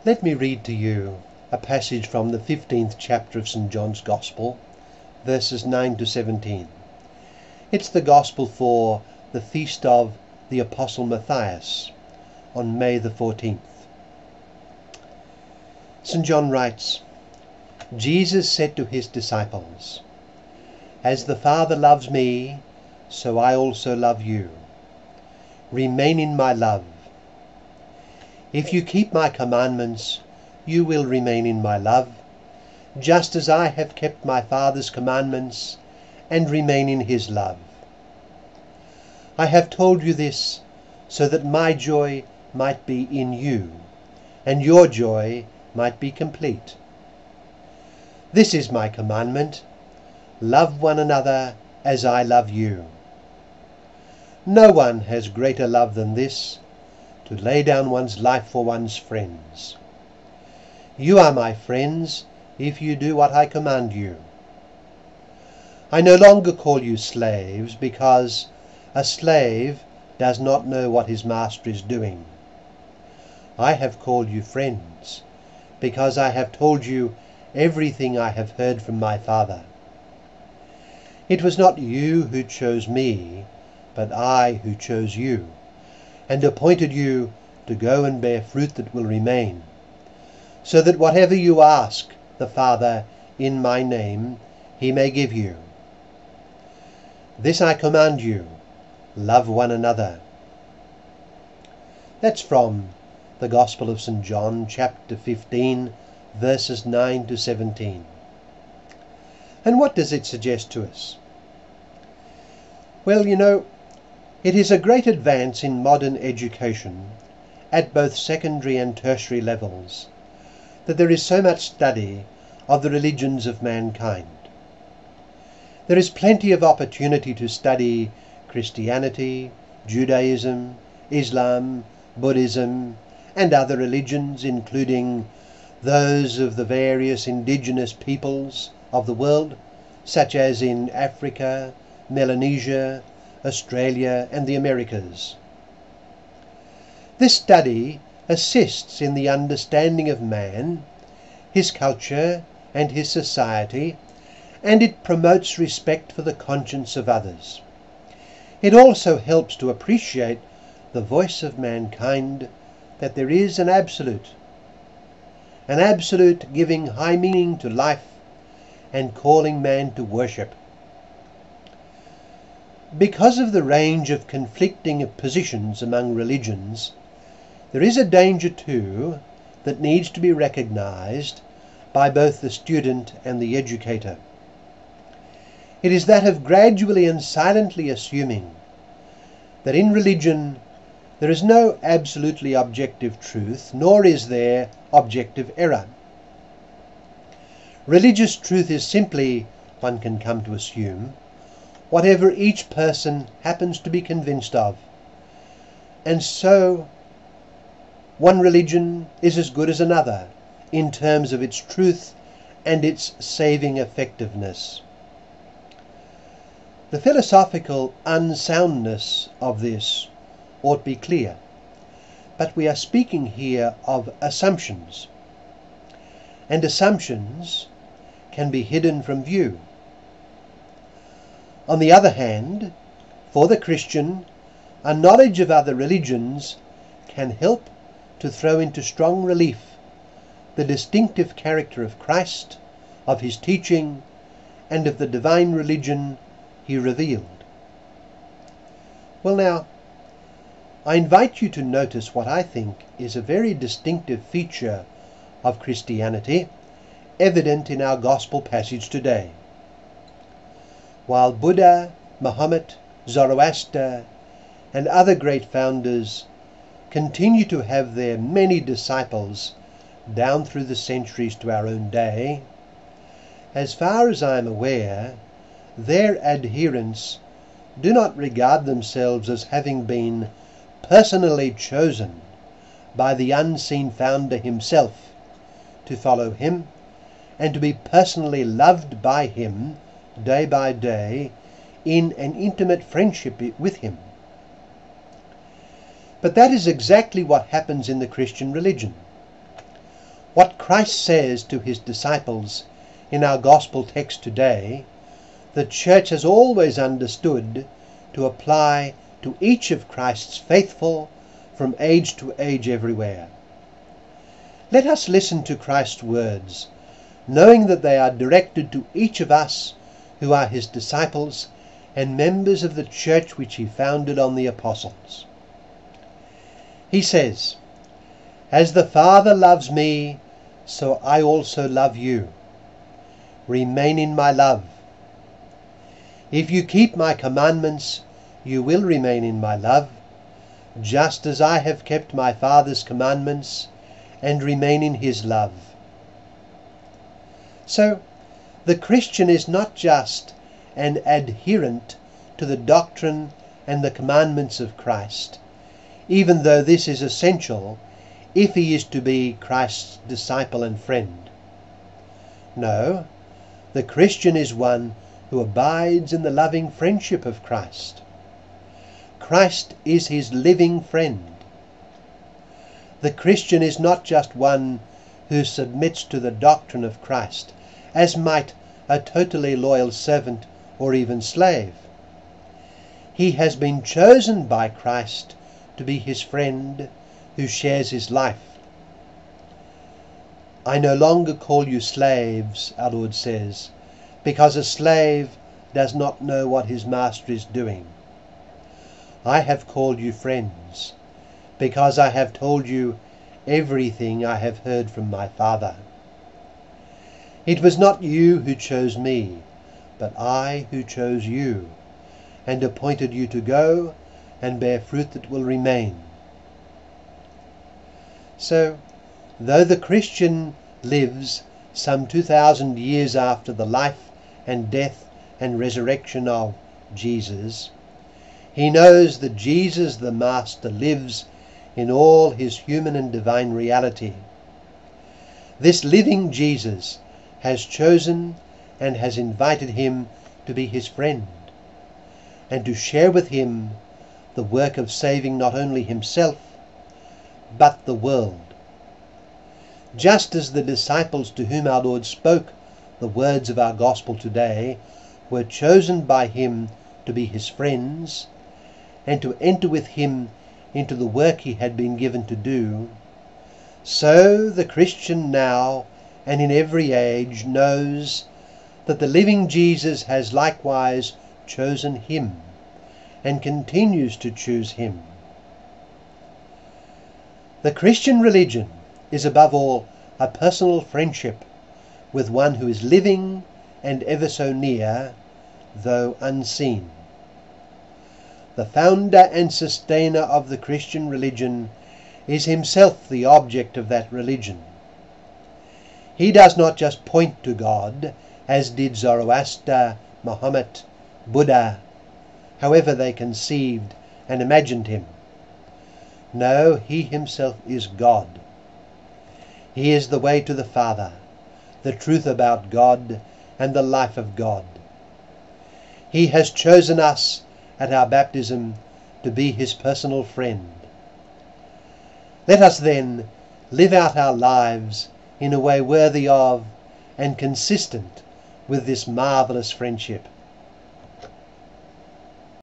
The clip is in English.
Let me read to you a passage from the 15th chapter of St John's Gospel, verses 9 to 17. It's the Gospel for the feast of the Apostle Matthias on May the 14th. St John writes, Jesus said to his disciples, "As the Father loves me, so I also love you. Remain in my love. If you keep my commandments, you will remain in my love, just as I have kept my Father's commandments and remain in his love. I have told you this so that my joy might be in you, and your joy might be complete. This is my commandment: love one another as I love you. No one has greater love than this, to lay down one's life for one's friends. You are my friends if you do what I command you. I no longer call you slaves, because a slave does not know what his master is doing. I have called you friends, because I have told you everything I have heard from my Father. It was not you who chose me, but I who chose you, and appointed you to go and bear fruit that will remain, so that whatever you ask the Father in my name, he may give you. This I command you, love one another." That's from the Gospel of St John, chapter 15, verses 9 to 17. And what does it suggest to us? Well, it is a great advance in modern education at both secondary and tertiary levels that there is so much study of the religions of mankind. There is plenty of opportunity to study Christianity, Judaism, Islam, Buddhism, and other religions, including those of the various indigenous peoples of the world, such as in Africa, Melanesia, Australia, and the Americas. This study assists in the understanding of man, his culture, and his society, and it promotes respect for the conscience of others. It also helps to appreciate the voice of mankind, that there is an absolute giving high meaning to life and calling man to worship. Because of the range of conflicting positions among religions, there is a danger too that needs to be recognized by both the student and the educator. It is that of gradually and silently assuming that in religion there is no absolutely objective truth, nor is there objective error. Religious truth is simply, one can come to assume, whatever each person happens to be convinced of. And so, one religion is as good as another in terms of its truth and its saving effectiveness. The philosophical unsoundness of this ought be clear, but we are speaking here of assumptions, and assumptions can be hidden from view. On the other hand, for the Christian, a knowledge of other religions can help to throw into strong relief the distinctive character of Christ, of his teaching, and of the divine religion he revealed. Well now, I invite you to notice what I think is a very distinctive feature of Christianity, evident in our gospel passage today. While Buddha, Muhammad, Zoroaster, and other great founders continue to have their many disciples down through the centuries to our own day, as far as I am aware, their adherents do not regard themselves as having been personally chosen by the unseen founder himself to follow him and to be personally loved by him day by day in an intimate friendship with him. But that is exactly what happens in the Christian religion. What Christ says to his disciples in our gospel text today, the Church has always understood to apply to each of Christ's faithful from age to age everywhere. Let us listen to Christ's words, knowing that they are directed to each of us who are his disciples and members of the church which he founded on the apostles. He says, "As the Father loves me, so I also love you. Remain in my love. If you keep my commandments, you will remain in my love, just as I have kept my Father's commandments and remain in his love." So, the Christian is not just an adherent to the doctrine and the commandments of Christ, even though this is essential if he is to be Christ's disciple and friend. No, the Christian is one who abides in the loving friendship of Christ. Christ is his living friend. The Christian is not just one who submits to the doctrine of Christ, as might a totally loyal servant or even slave. He has been chosen by Christ to be his friend who shares his life. "I no longer call you slaves," our Lord says, "because a slave does not know what his master is doing. I have called you friends, because I have told you everything I have heard from my Father. It was not you who chose me, but I who chose you, and appointed you to go and bear fruit that will remain." So, though the Christian lives some 2,000 years after the life and death and resurrection of Jesus, he knows that Jesus the Master lives in all his human and divine reality. This living Jesus has chosen and has invited him to be his friend, and to share with him the work of saving not only himself, but the world. Just as the disciples to whom our Lord spoke the words of our gospel today were chosen by him to be his friends, and to enter with him into the work he had been given to do, so the Christian now and in every age knows that the living Jesus has likewise chosen him and continues to choose him. The Christian religion is above all a personal friendship with one who is living and ever so near, though unseen. The founder and sustainer of the Christian religion is himself the object of that religion. He does not just point to God, as did Zoroaster, Mahomet, Buddha, however they conceived and imagined him. No, he himself is God. He is the way to the Father, the truth about God, and the life of God. He has chosen us at our baptism to be his personal friend. Let us then live out our lives in a way worthy of and consistent with this marvellous friendship.